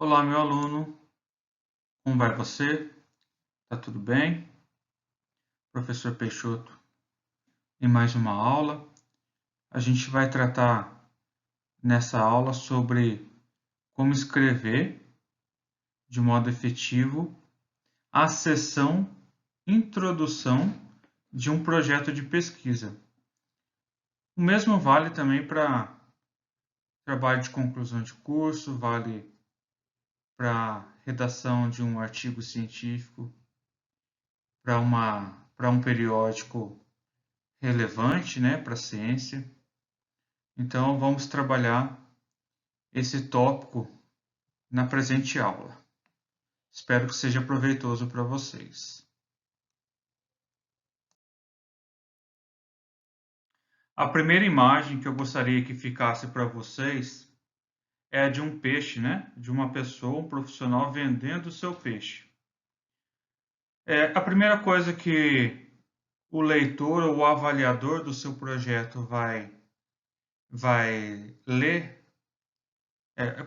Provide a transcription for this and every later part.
Olá, meu aluno, como vai você? Tá tudo bem? Professor Peixoto, em mais uma aula. A gente vai tratar nessa aula sobre como escrever de modo efetivo a seção Introdução de um projeto de pesquisa. O mesmo vale também para trabalho de conclusão de curso, vale para redação de um artigo científico, para um periódico relevante, né, para a ciência. Então, vamos trabalhar esse tópico na presente aula. Espero que seja proveitoso para vocês. A primeira imagem que eu gostaria que ficasse para vocês é a de um peixe, né? De uma pessoa, um profissional vendendo o seu peixe. A primeira coisa que o leitor ou o avaliador do seu projeto vai ler,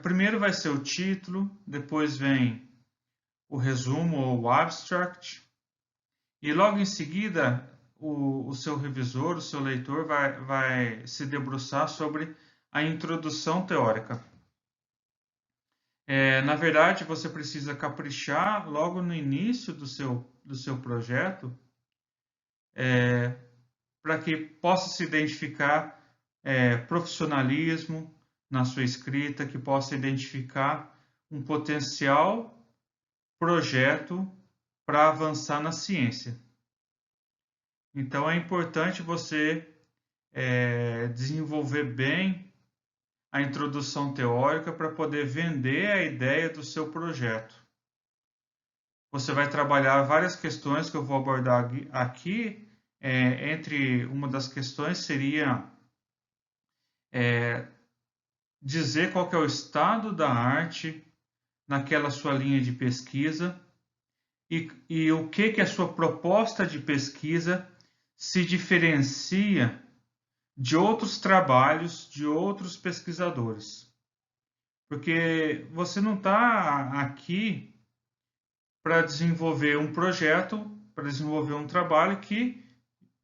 primeiro vai ser o título, depois vem o resumo ou o abstract, e logo em seguida o seu revisor, o seu leitor vai se debruçar sobre a introdução teórica. Na verdade, você precisa caprichar logo no início do seu projeto para que possa se identificar profissionalismo na sua escrita, que possa identificar um potencial projeto para avançar na ciência. Então, é importante você desenvolver bem a introdução teórica para poder vender a ideia do seu projeto. Você vai trabalhar várias questões que eu vou abordar aqui. Entre uma das questões seria dizer qual que é o estado da arte naquela sua linha de pesquisa e o que a sua proposta de pesquisa se diferencia de outros trabalhos de outros pesquisadores. Porque você não está aqui para desenvolver um projeto, para desenvolver um trabalho que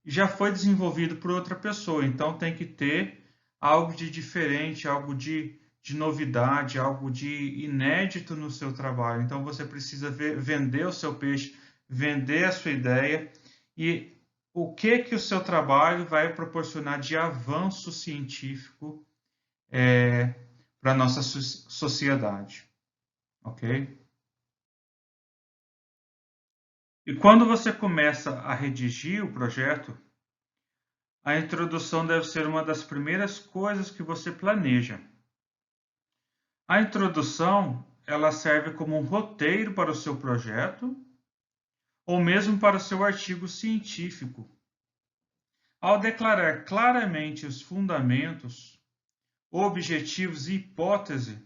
já foi desenvolvido por outra pessoa. Então tem que ter algo de diferente, algo de novidade, algo de inédito no seu trabalho. Então você precisa vender o seu peixe, vender a sua ideia e o que o seu trabalho vai proporcionar de avanço científico para a nossa sociedade, ok? E quando você começa a redigir o projeto, a introdução deve ser uma das primeiras coisas que você planeja. A introdução, ela serve como um roteiro para o seu projeto ou mesmo para o seu artigo científico. Ao declarar claramente os fundamentos, objetivos e hipótese,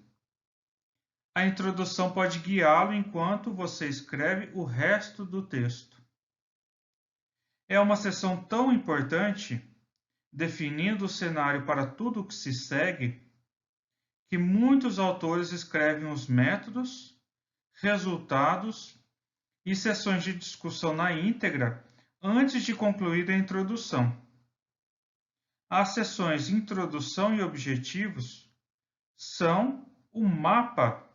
a introdução pode guiá-lo enquanto você escreve o resto do texto. É uma seção tão importante, definindo o cenário para tudo o que se segue, que muitos autores escrevem os métodos, resultados e sessões de discussão na íntegra antes de concluir a introdução. As sessões Introdução e Objetivos são um mapa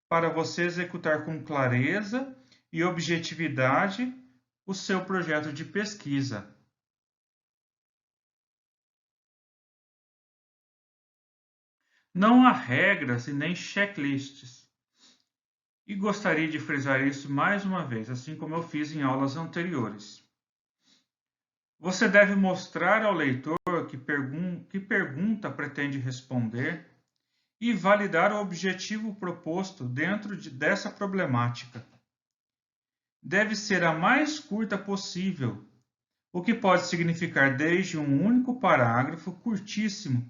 para você executar com clareza e objetividade o seu projeto de pesquisa. Não há regras e nem checklists. E gostaria de frisar isso mais uma vez, assim como eu fiz em aulas anteriores. Você deve mostrar ao leitor que pergunta pretende responder e validar o objetivo proposto dentro dessa problemática. Deve ser a mais curta possível, o que pode significar desde um único parágrafo curtíssimo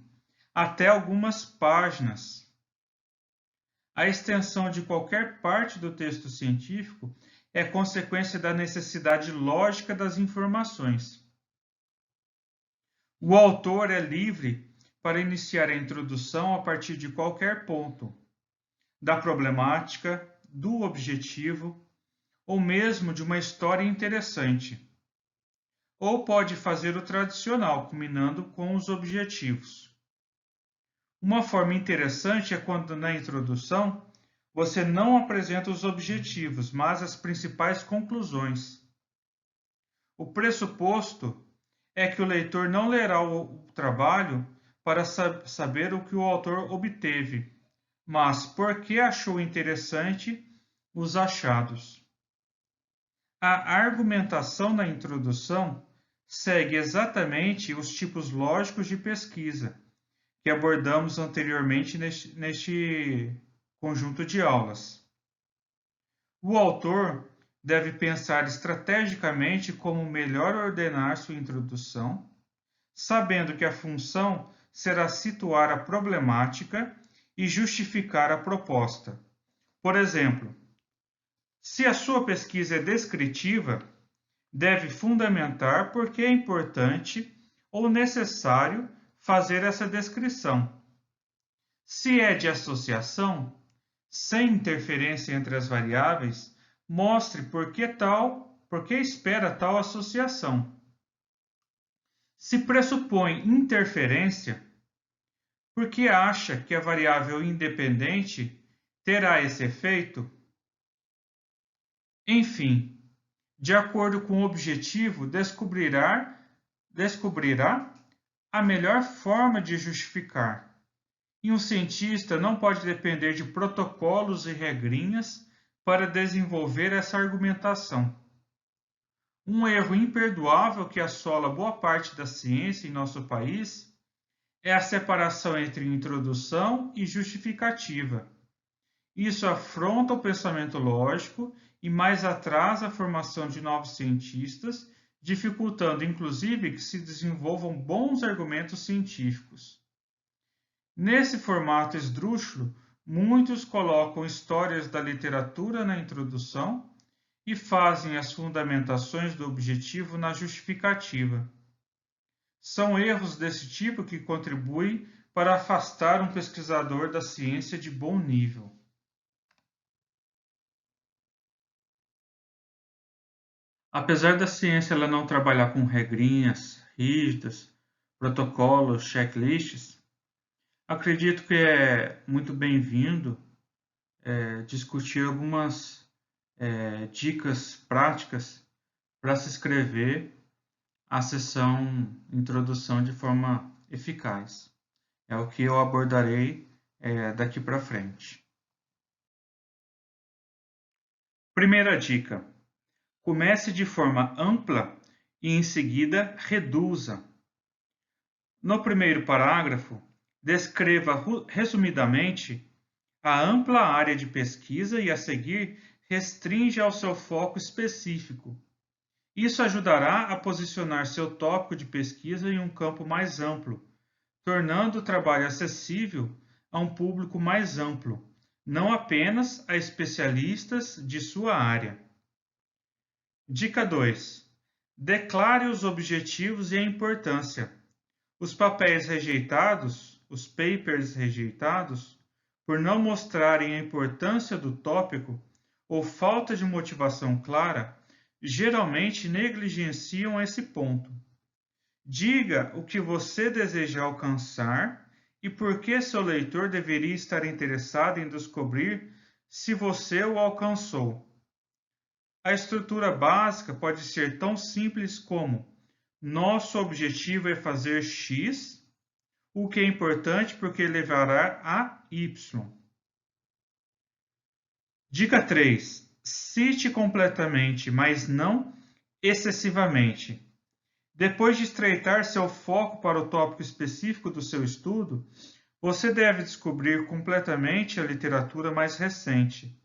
até algumas páginas. A extensão de qualquer parte do texto científico é consequência da necessidade lógica das informações. O autor é livre para iniciar a introdução a partir de qualquer ponto, da problemática, do objetivo ou mesmo de uma história interessante. Ou pode fazer o tradicional, combinando com os objetivos. Uma forma interessante é quando na introdução você não apresenta os objetivos, mas as principais conclusões. O pressuposto é que o leitor não lerá o trabalho para saber o que o autor obteve, mas por que achou interessante os achados. A argumentação na introdução segue exatamente os tipos lógicos de pesquisa que abordamos anteriormente neste conjunto de aulas. O autor deve pensar estrategicamente como melhor ordenar sua introdução, sabendo que a função será situar a problemática e justificar a proposta. Por exemplo, se a sua pesquisa é descritiva, deve fundamentar por que é importante ou necessário fazer essa descrição. Se é de associação, sem interferência entre as variáveis, mostre por que espera tal associação. Se pressupõe interferência, por que acha que a variável independente terá esse efeito? Enfim, de acordo com o objetivo, descobrirá a melhor forma de justificar. E um cientista não pode depender de protocolos e regrinhas para desenvolver essa argumentação. Um erro imperdoável que assola boa parte da ciência em nosso país é a separação entre introdução e justificativa. Isso afronta o pensamento lógico e mais atrasa a formação de novos cientistas, dificultando inclusive que se desenvolvam bons argumentos científicos. Nesse formato esdrúxulo, muitos colocam histórias da literatura na introdução e fazem as fundamentações do objetivo na justificativa. São erros desse tipo que contribuem para afastar um pesquisador da ciência de bom nível. Apesar da ciência ela não trabalhar com regrinhas rígidas, protocolos, checklists, acredito que é muito bem-vindo discutir algumas dicas práticas para se inscrever à sessão introdução de forma eficaz. É o que eu abordarei daqui para frente. Primeira dica: comece de forma ampla e em seguida reduza. No primeiro parágrafo, descreva resumidamente a ampla área de pesquisa e, a seguir, restrinja ao seu foco específico. Isso ajudará a posicionar seu tópico de pesquisa em um campo mais amplo, tornando o trabalho acessível a um público mais amplo, não apenas a especialistas de sua área. Dica 2. Declare os objetivos e a importância. Os papéis rejeitados, os papers rejeitados, por não mostrarem a importância do tópico ou falta de motivação clara, geralmente negligenciam esse ponto. Diga o que você deseja alcançar e por que seu leitor deveria estar interessado em descobrir se você o alcançou. A estrutura básica pode ser tão simples como: nosso objetivo é fazer X, o que é importante porque levará a Y. Dica 3. Cite completamente, mas não excessivamente. Depois de estreitar seu foco para o tópico específico do seu estudo, você deve descobrir completamente a literatura mais recente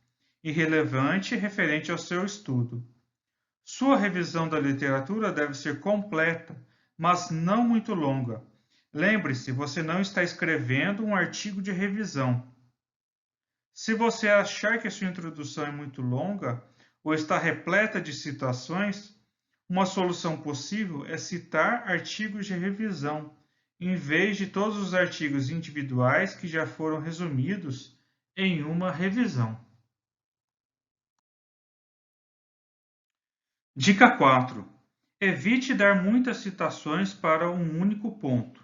e relevante referente ao seu estudo. Sua revisão da literatura deve ser completa, mas não muito longa. Lembre-se, você não está escrevendo um artigo de revisão. Se você achar que a sua introdução é muito longa ou está repleta de citações, uma solução possível é citar artigos de revisão, em vez de todos os artigos individuais que já foram resumidos em uma revisão. Dica 4. Evite dar muitas citações para um único ponto.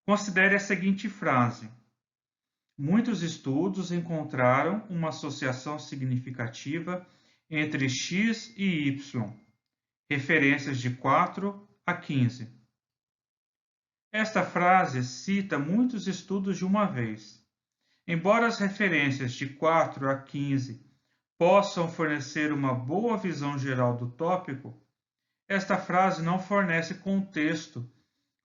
Considere a seguinte frase: muitos estudos encontraram uma associação significativa entre X e Y, referências de 4 a 15. Esta frase cita muitos estudos de uma vez. Embora as referências de 4 a 15 possam fornecer uma boa visão geral do tópico, esta frase não fornece contexto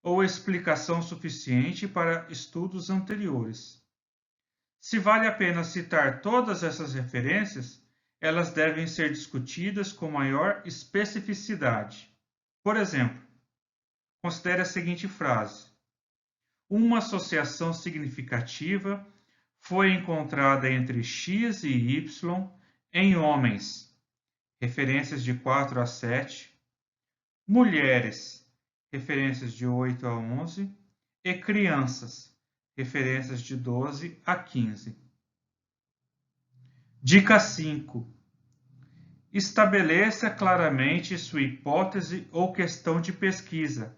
ou explicação suficiente para estudos anteriores. Se vale a pena citar todas essas referências, elas devem ser discutidas com maior especificidade. Por exemplo, considere a seguinte frase: uma associação significativa foi encontrada entre X e Y em homens, referências de 4 a 7, mulheres, referências de 8 a 11, e crianças, referências de 12 a 15. Dica 5. Estabeleça claramente sua hipótese ou questão de pesquisa.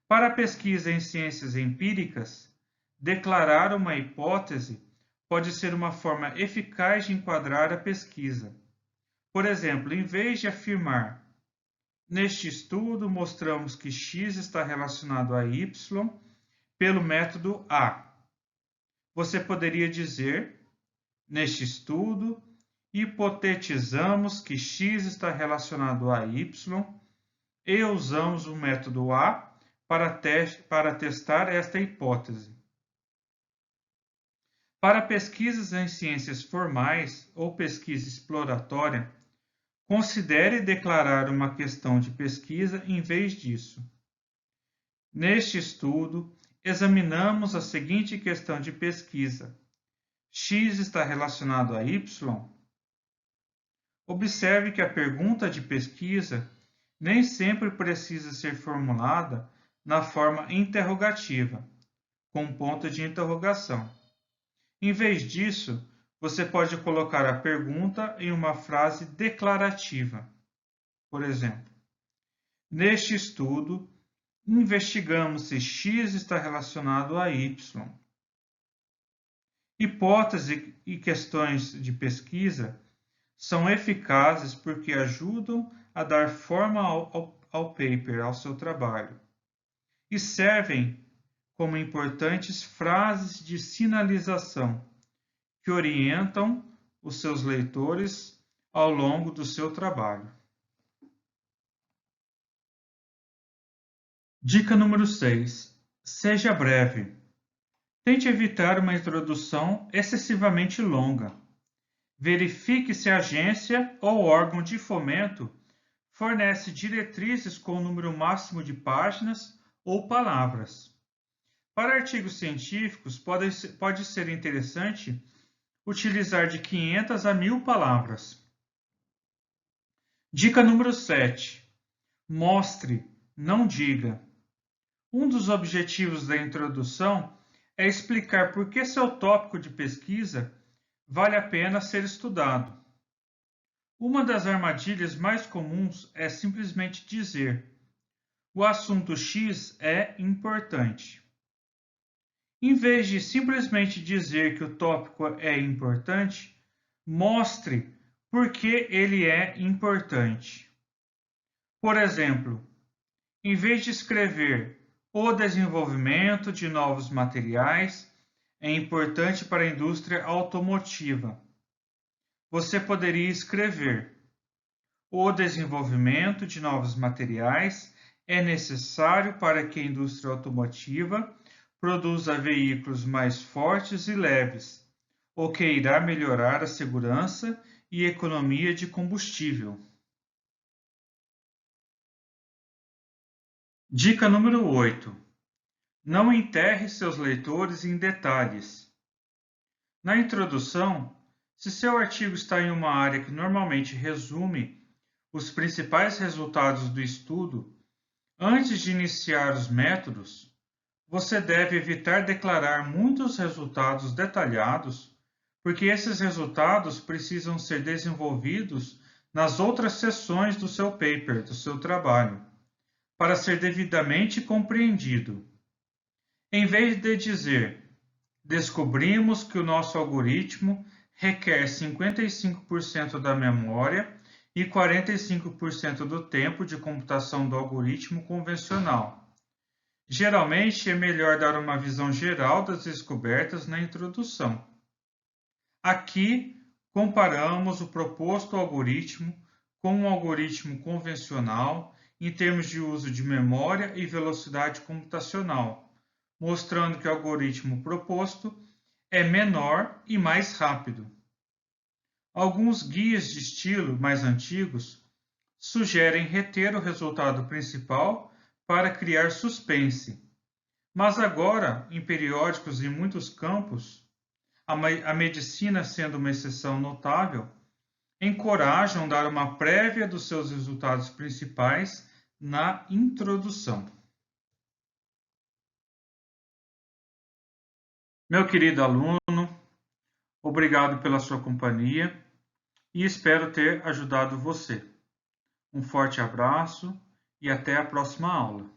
Para a pesquisa em ciências empíricas, declarar uma hipótese pode ser uma forma eficaz de enquadrar a pesquisa. Por exemplo, em vez de afirmar: neste estudo mostramos que X está relacionado a Y pelo método A, você poderia dizer: neste estudo, hipotetizamos que X está relacionado a Y e usamos o método A para testar esta hipótese. Para pesquisas em ciências formais ou pesquisa exploratória, considere declarar uma questão de pesquisa em vez disso. Neste estudo, examinamos a seguinte questão de pesquisa: X está relacionado a Y? Observe que a pergunta de pesquisa nem sempre precisa ser formulada na forma interrogativa, com ponto de interrogação. Em vez disso, você pode colocar a pergunta em uma frase declarativa. Por exemplo, neste estudo, investigamos se X está relacionado a Y. Hipóteses e questões de pesquisa são eficazes porque ajudam a dar forma ao paper, ao seu trabalho, e servem como importantes frases de sinalização que orientam os seus leitores ao longo do seu trabalho. Dica número 6. Seja breve. Tente evitar uma introdução excessivamente longa. Verifique se a agência ou órgão de fomento fornece diretrizes com o número máximo de páginas ou palavras. Para artigos científicos, pode ser interessante utilizar de 500 a 1000 palavras. Dica número 7. Mostre, não diga. Um dos objetivos da introdução é explicar por que seu tópico de pesquisa vale a pena ser estudado. Uma das armadilhas mais comuns é simplesmente dizer: o assunto X é importante. Em vez de simplesmente dizer que o tópico é importante, mostre por que ele é importante. Por exemplo, em vez de escrever o desenvolvimento de novos materiais é importante para a indústria automotiva, você poderia escrever: o desenvolvimento de novos materiais é necessário para que a indústria automotiva produza veículos mais fortes e leves, o que irá melhorar a segurança e economia de combustível. Dica número 8. Não enterre seus leitores em detalhes. Na introdução, se seu artigo está em uma área que normalmente resume os principais resultados do estudo, antes de iniciar os métodos, você deve evitar declarar muitos resultados detalhados, porque esses resultados precisam ser desenvolvidos nas outras seções do seu paper, do seu trabalho, para ser devidamente compreendido. Em vez de dizer, descobrimos que o nosso algoritmo requer 55% da memória e 45% do tempo de computação do algoritmo convencional. Geralmente é melhor dar uma visão geral das descobertas na introdução. Aqui, comparamos o proposto algoritmo com um algoritmo convencional em termos de uso de memória e velocidade computacional, mostrando que o algoritmo proposto é menor e mais rápido. Alguns guias de estilo mais antigos sugerem reter o resultado principal para criar suspense. Mas agora, em periódicos em muitos campos, a medicina sendo uma exceção notável, encorajam dar uma prévia dos seus resultados principais na introdução. Meu querido aluno, obrigado pela sua companhia e espero ter ajudado você. Um forte abraço e até a próxima aula.